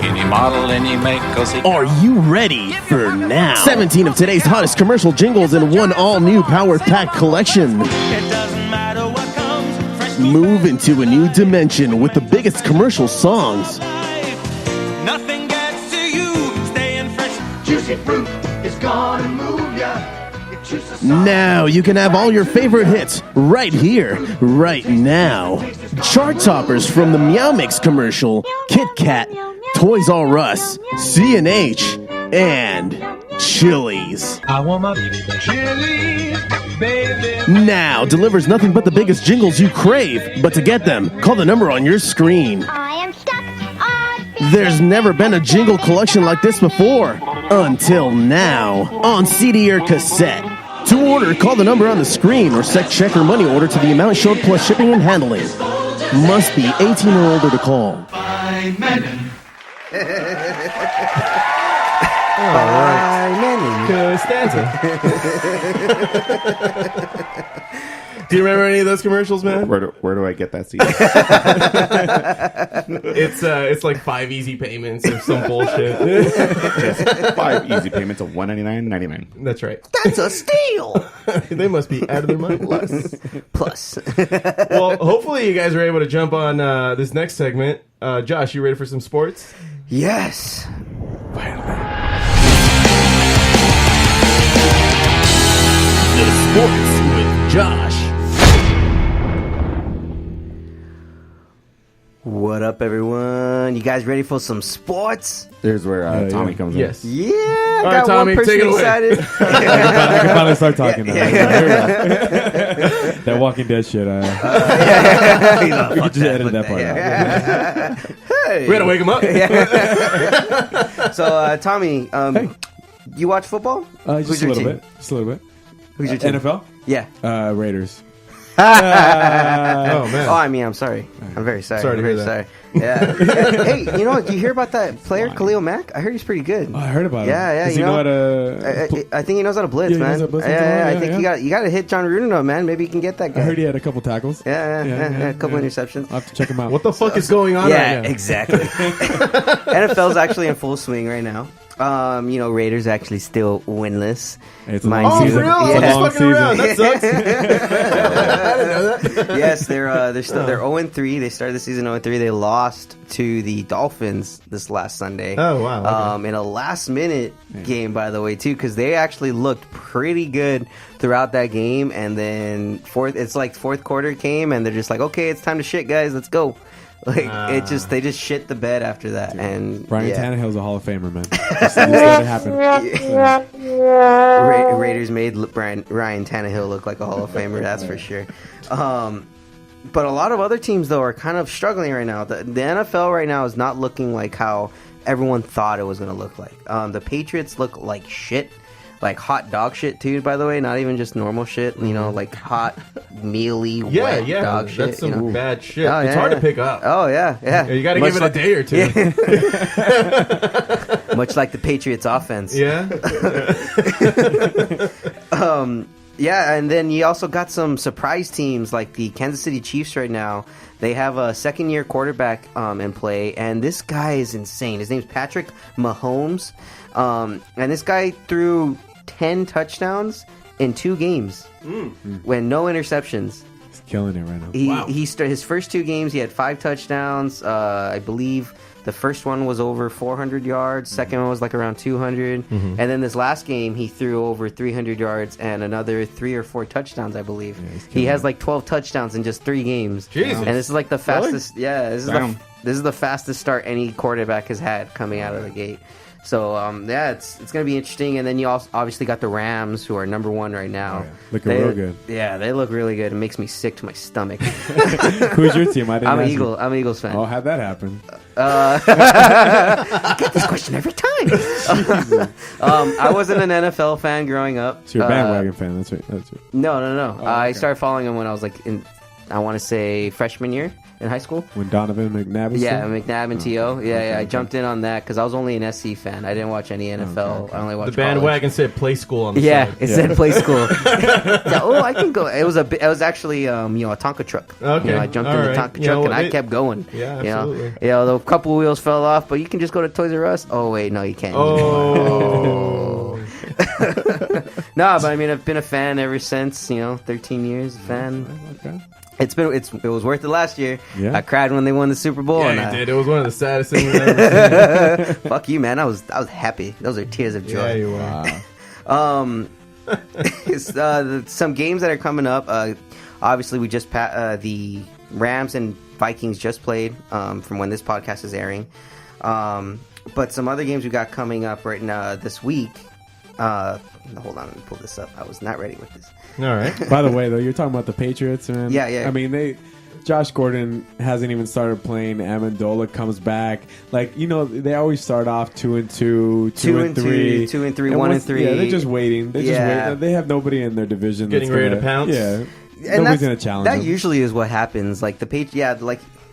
Any model, any make, 'cause he... Are you ready for now? 17 of today's hottest commercial jingles in one all-new Power Pack collection. Move into a new dimension with the biggest commercial songs. Nothing gets to you, staying fresh. Juicy fruit is gonna move ya. Now you can have all your favorite hits right here, right now. Chart toppers from the Meow Mix commercial, Kit Kat, Toys R Us, C&H, and Chili's. I want my Chili's, baby. Now delivers nothing but the biggest jingles you crave. But to get them, call the number on your screen. I am stuck on... There's never been a jingle collection like this before. Until now. On CD or cassette. To order, call the number on the screen or set check or money order to the amount showed plus shipping and handling. Must be 18 or older to call. Fine men. All right. Costanza. Do you remember any of those commercials, man? Where do I get that CD? It's like 5 easy payments or some bullshit. Just 5 easy payments of $199.99. That's right. That's a steal. They must be out of their mind. Plus. Well, hopefully you guys are able to jump on this next segment. Josh, you ready for some sports? Yes. The Sports with Josh. What up, everyone? You guys ready for some sports? There's where Tommy comes in. Yes. Yeah, I All got right, Tommy, one person take it away. excited. I can finally start talking now. That Walking Dead shit. We could just edit that part out. Hey. We had to wake him up. So, Tommy, you watch football? Just a little bit. Just a little bit. Who's your team? NFL? Yeah. Raiders. Oh, man. Oh, I mean, I'm sorry. I'm very sorry. Sorry to I'm hear very that. sorry. Yeah. Hey, you know what? Did you hear about that player, Khalil Mack? I heard he's pretty good. Oh, I heard about him. Yeah. Does he know how to... I think he knows how to blitz, Yeah, he man. knows how to blitz. Yeah, I Yeah, think yeah. you got to hit John Gruden up, man. Maybe you can get that guy. I heard he had a couple tackles. Yeah, a couple interceptions. I'll have to check him out. What the fuck is going on Yeah, right now? exactly. NFL's actually in full swing right now. Raiders actually still winless. It's a long Oh, season. for real? It's a Just long fucking around. That season. sucks. I didn't know that. Yes, they're 0-3. They started the season 0-3. They lost to the Dolphins this last Sunday. Oh, wow. Okay. In a last minute game, by the way, too, because they actually looked pretty good throughout that game. And then fourth quarter came, and they're just like, okay, it's time to shit, guys. Let's go. Like they just shit the bed after that. Dude, and Brian Tannehill's a Hall of Famer, man. Just let it happen. Raiders made Ryan Tannehill look like a Hall of Famer, that's for sure. But a lot of other teams, though, are kind of struggling right now. The NFL right now is not looking like how everyone thought it was going to look like. The Patriots look like shit. Like hot dog shit, too, by the way. Not even just normal shit. You know, like hot, mealy, wet dog shit. That's some bad shit. Oh, it's hard to pick up. Oh, yeah. You got to give it a day or two. Much like the Patriots offense. Yeah. Yeah, and then you also got some surprise teams like the Kansas City Chiefs right now. They have a second-year quarterback in play, and this guy is insane. His name's Patrick Mahomes, and this guy threw 10 touchdowns in 2 games with no interceptions. He's killing it right now. He started his first 2 games. He had 5 touchdowns. I believe the first one was over 400 yards. Second one was like around 200. And then this last game, he threw over 300 yards and another 3 or 4 touchdowns, I believe. Yeah, he has like 12 touchdowns in just 3 games. Jesus. And this is like the fastest. Really? Yeah, this is the fastest start any quarterback has had coming out of the gate. So, it's going to be interesting. And then you also obviously got the Rams, who are number 1 right now. Oh, yeah. Looking real good. Yeah, they look really good. It makes me sick to my stomach. Who's your team? I'm an Eagles fan. Oh, how'd that happen? I get this question every time. I wasn't an NFL fan growing up. So you're a bandwagon fan. That's right. No. Oh, I started following him when I was like in, I want to say freshman year. in high school. When Donovan McNabb was Yeah, there? McNabb and T.O. I jumped in on that because I was only an SC fan. I didn't watch any NFL. I only watched The bandwagon said play school on the side. it said play school. I can go. It was actually a Tonka truck. Okay, I jumped all in the right. Tonka truck and I kept going. Yeah, You know? absolutely. The couple wheels fell off, but you can just go to Toys R Us. Oh wait, no, you can't. Oh. No, but I mean, I've been a fan ever since. 13 years fan. Okay. It was worth it last year. Yeah. I cried when they won the Super Bowl. Yeah, you did. It was one of the saddest things I've ever seen. Fuck you, man. I was happy. Those are tears of joy. Yeah, you were. Some games that are coming up. Obviously, we just the Rams and Vikings just played from when this podcast is airing. But some other games we got coming up right now this week. Hold on, let me pull this up. I was not ready with this. All right. By the way, though, you're talking about the Patriots, man. Yeah. I mean, Josh Gordon hasn't even started playing. Amendola comes back. They always start off 2-2, 2-3, 2-3, 1-3. Yeah, they're just waiting. They have nobody in their division. Getting ready to pounce. Yeah. And Nobody's going to challenge that them. usually is what happens. Like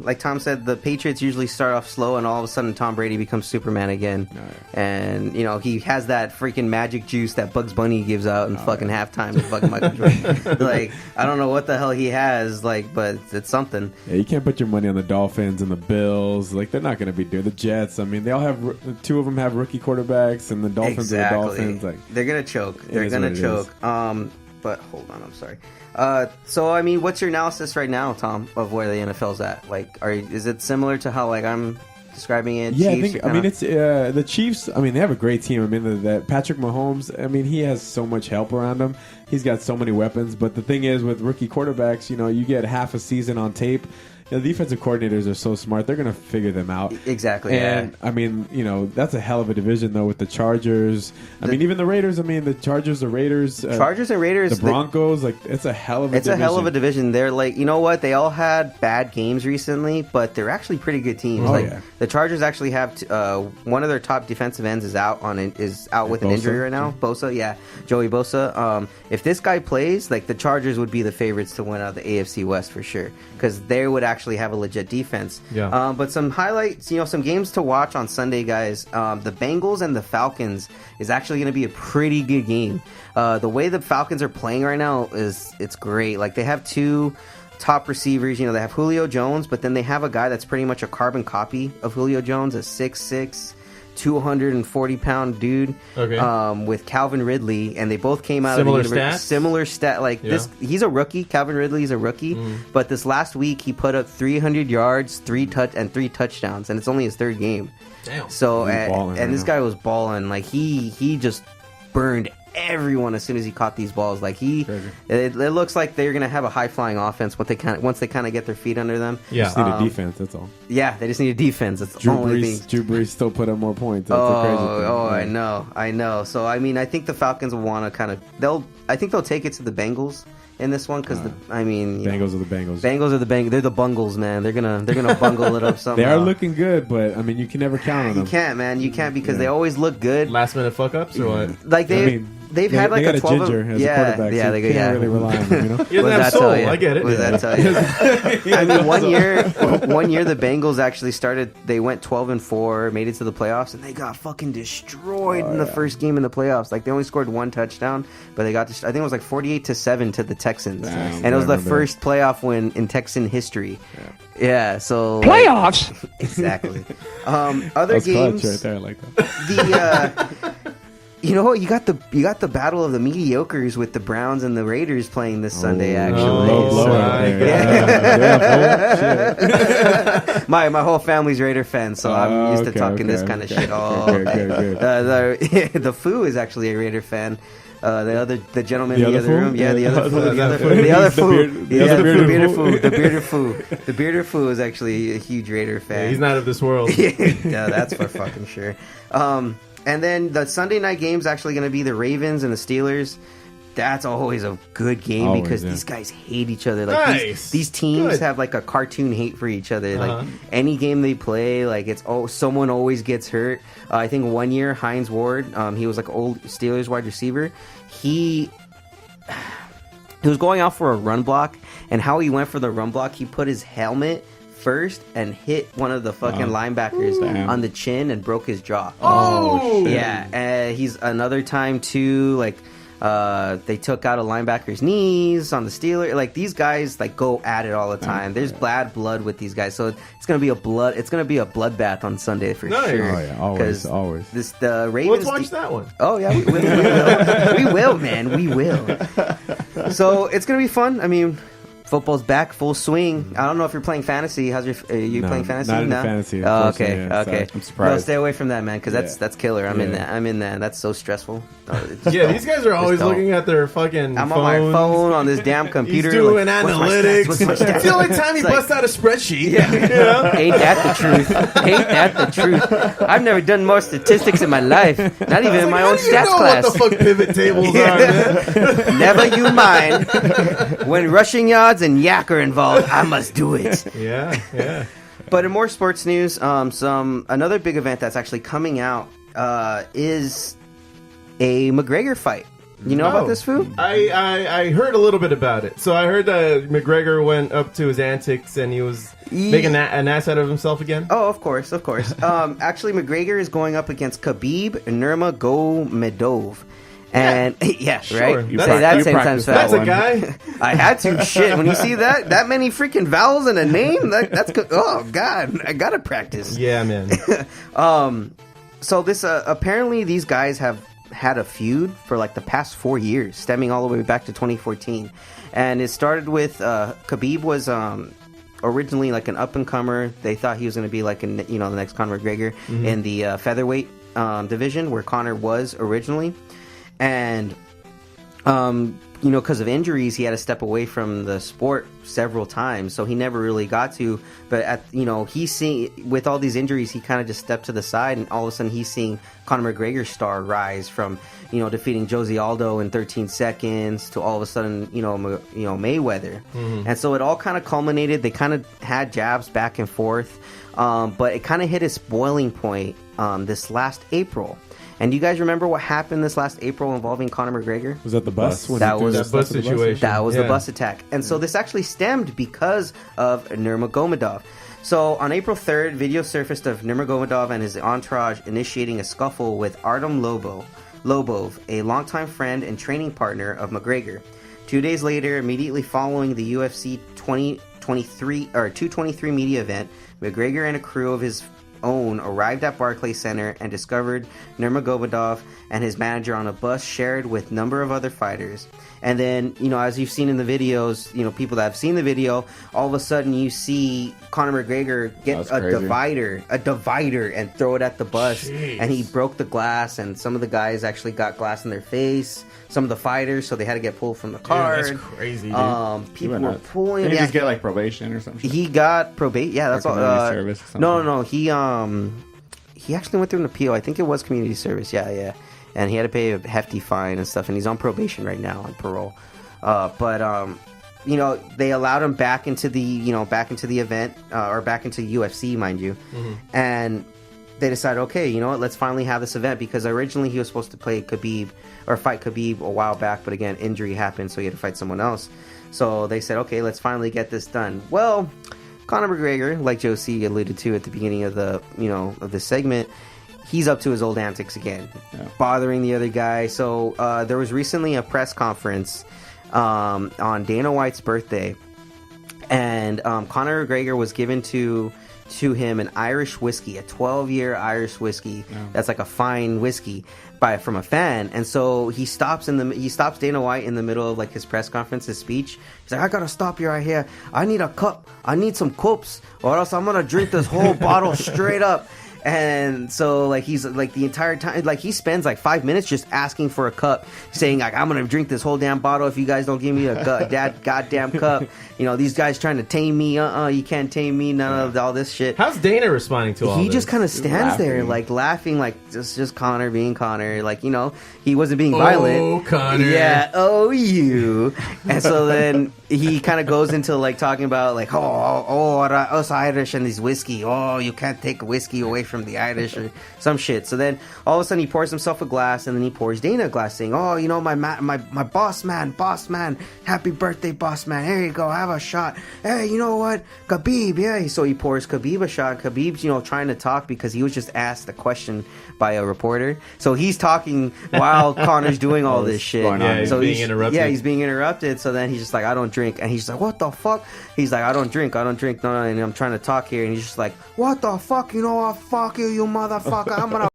like Tom said, the Patriots usually start off slow, and all of a sudden Tom Brady becomes Superman again. And he has that freaking magic juice that Bugs Bunny gives out in fucking halftime to fucking Michael Jordan. I don't know what the hell he has, but it's something. Yeah, you can't put your money on the Dolphins and the Bills. They're not going to be doing the Jets. I mean, they all have two of them have rookie quarterbacks, and the Dolphins are the Dolphins. They're gonna choke. They're gonna choke. But hold on, I'm sorry. So I mean, what's your analysis right now, Tom, of where the NFL's at? Is it similar to how I'm describing it? Yeah, Chiefs, I mean, it's the Chiefs. I mean, they have a great team. I mean, that Patrick Mahomes. I mean, he has so much help around him. He's got so many weapons. But the thing is, with rookie quarterbacks, you get half a season on tape. The defensive coordinators are so smart; they're going to figure them out. Exactly. And I mean, that's a hell of a division, though, with the Chargers. I mean, even the Raiders. I mean, the Chargers, the Raiders, Chargers and Raiders, the Broncos. It's a hell of a. It's division. a hell of a division. They're you know what? They all had bad games recently, but they're actually pretty good teams. The Chargers actually have one of their top defensive ends is out with an injury right now. Bosa, yeah, Joey Bosa. If this guy plays, the Chargers would be the favorites to win out the AFC West for sure, because they would actually have a legit defense. Yeah. But some highlights, some games to watch on Sunday, guys. The Bengals and the Falcons is actually going to be a pretty good game. The way the Falcons are playing right now it's great. They have two top receivers. They have Julio Jones, but then they have a guy that's pretty much a carbon copy of Julio Jones, a 6'6", 240-pound dude. Okay. With Calvin Ridley, and they both came out Similar of the stats? Similar stat. This, he's a rookie. Calvin Ridley's a rookie, but this last week he put up 300 yards, three touchdowns, and it's only his third game. Damn. So balling right this now. guy was balling. He just burned everyone as soon as he caught these balls. It looks like they're gonna have a high flying offense once they kind of get their feet under them. Yeah. Just need a defense. That's all. Yeah, they just need a defense. That's the Drew only thing. Brees still put up more points. That's the crazy thing. I know. So I mean, I think the Falcons will want to I think they'll take it to the Bengals in this one because Bengals are the Bengals. Bengals are the Bengals. They're the Bungles, man. They're gonna bungle it up somehow. They are looking good, but I mean, you can never count on them. You can't, man. You can't because they always look good. Last minute fuck ups or what? They've had they got a 12 ginger as a quarterback. Yeah, so they you can't really rely on them. He doesn't have soul. I get it. What does that tell you? I mean, one year the Bengals actually started. They went 12-4, made it to the playoffs, and they got fucking destroyed in the first game in the playoffs. They only scored one touchdown, but they got. I think it was 48-7 to the Texans, and it was the first playoff win in Texan history. Yeah, so Playoffs? Exactly. Other That's games clutch right there, I like that. You know what? You got the battle of the mediocres with the Browns and the Raiders playing this Sunday. Actually, my whole family's Raider fans, so I'm used to talking this kind of shit all day. The Foo is actually a Raider fan. The gentleman in the other room, the bearded Foo is actually a huge Raider fan. Yeah, he's not of this world. Yeah, that's for fucking sure. And then the Sunday night game is actually going to be the Ravens and the Steelers. That's always a good game because these guys hate each other. These teams have a cartoon hate for each other. Any game they play, someone always gets hurt. I think one year Hines Ward, he was old Steelers wide receiver. He was going out for a run block, and how he went for the run block, he put his helmet first and hit one of the fucking linebackers on the chin and broke his jaw. Oh, shit. Yeah, he's another time too. Like, they took out a linebacker's knees on the Steelers. Like, these guys like go at it all the time. There's bad blood with these guys, so it's gonna be a bloodbath on Sunday for Nice. sure. Oh yeah, always, always. The Ravens. Let's watch that one. Oh yeah, we will. We will, man. We will. So it's gonna be fun. I mean, football's back, full swing. I don't know if you're playing fantasy. How's your? You No, playing fantasy? not into No? fantasy, Oh, unfortunately, okay, yeah, okay. so I'm surprised. No, stay away from that, man, because Yeah. that's killer. I'm in Yeah. that. I'm in that. That's so stressful. Yeah, these guys are always don't. looking at their fucking I'm phones. on my phone on this damn computer. He's doing like, what's my analytics. stats? What's my stats? It's the only time he It's like- busts out a spreadsheet. Yeah. Ain't that the truth? Ain't that the truth? I've never done more statistics in my life. Not even in my own How do you stats know class. what the fuck pivot tables are, man? Never you mind. When rushing yards and yak are involved, I must do it. Yeah. But in more sports news, another big event that's actually coming out is a McGregor fight. You know about this, Foo? I heard a little bit about it. So I heard that McGregor went up to his antics and he was making an ass out of himself again. Oh, of course. Actually, McGregor is going up against Khabib Nurmagomedov. And yeah, Sure. right. You Say that you 10 times practiced that fast. That's a guy. I had to. Shit, when you see that many freaking vowels in a name, that's good. Oh God, I gotta practice. Yeah, man. So this apparently these guys have had a feud for like the past 4 years, stemming all the way back to 2014, and it started with Khabib was originally like an up and comer. They thought he was going to be like the next Conor McGregor in the featherweight division where Conor was originally, and because of injuries, he had to step away from the sport several times, so he never really got to. But he's seeing with all these injuries, he kind of just stepped to the side, and all of a sudden, he's seeing Conor McGregor's star rise from defeating Jose Aldo in 13 seconds to all of a sudden Mayweather, and so it all kind of culminated. They kind of had jabs back and forth, but it kind of hit its boiling point this last April. And you guys remember what happened this last April involving Conor McGregor? Was that the bus? When That he threw was that That stuff bus to the situation. That was the Yeah. bus attack. And so this actually stemmed because of Nurmagomedov. So on April 3rd, video surfaced of Nurmagomedov and his entourage initiating a scuffle with Artem Lobov, a longtime friend and training partner of McGregor. 2 days later, immediately following the UFC 223 media event, McGregor and a crew of his own arrived at Barclays Center and discovered Nurmagomedov and his manager on a bus shared with a number of other fighters. And then, as you've seen in the videos, people that have seen the video, all of a sudden you see Conor McGregor get That's a crazy. divider and throw it at the bus. Jeez. And he broke the glass, and some of the guys actually got glass in their face. Some of the fighters, so they had to get pulled from the car. That's crazy, dude. People He were went pulling. Did he Yeah, just get like probation or something? he got probation. Yeah, that's all. community service or something? No. He actually went through an appeal. I think it was community service. Yeah. And he had to pay a hefty fine and stuff. And he's on probation right now on parole. But they allowed him back into the event or back into UFC, mind you. And they decided, okay, you know what? Let's finally have this event, because originally he was supposed to fight Khabib a while back, but again, injury happened, so he had to fight someone else. So they said, okay, let's finally get this done. Well, Conor McGregor, like Josie alluded to at the beginning of the this segment, he's up to his old antics again, bothering the other guy. So there was recently a press conference on Dana White's birthday, and Conor McGregor was given to him an Irish whiskey, a 12-year Irish whiskey. That's like a fine whiskey from a fan. And so he stops Dana White in the middle of like his press conference, his speech. He's like, I gotta stop you right here. I need a cup. I need some cups, or else I'm gonna drink this whole bottle straight up. And so like he's like the entire time, like he spends like 5 minutes just asking for a cup, saying like, I'm gonna drink this whole damn bottle if you guys don't give me a goddamn cup. These guys trying to tame me. You can't tame me. None of all this shit. How's Dana responding to all this? He just kind of stands there laughing. like laughing, like just Conor being Conor, like he wasn't being violent. Oh, Conor. Yeah. Oh, you. And so then he kind of goes into like talking about like us Irish and this whiskey. Oh, you can't take whiskey away from the Irish or some shit. So then all of a sudden he pours himself a glass and then he pours Dana a glass, saying, "Oh, you know my boss man, happy birthday, boss man. Here you go, have a shot. Hey, you know what, Khabib, yeah." So he pours Khabib a shot. Khabib's trying to talk because he was just asked a question by a reporter. So he's talking while Connor's doing all this shit. Yeah, he's so being interrupted. Yeah, he's being interrupted. So then he's just like, "I don't drink," and he's like, "What the fuck?" He's like, I don't drink. No, and I'm trying to talk here, and he's just like, "What the fuck? You know what? Fuck you, you motherfucker. I'm gonna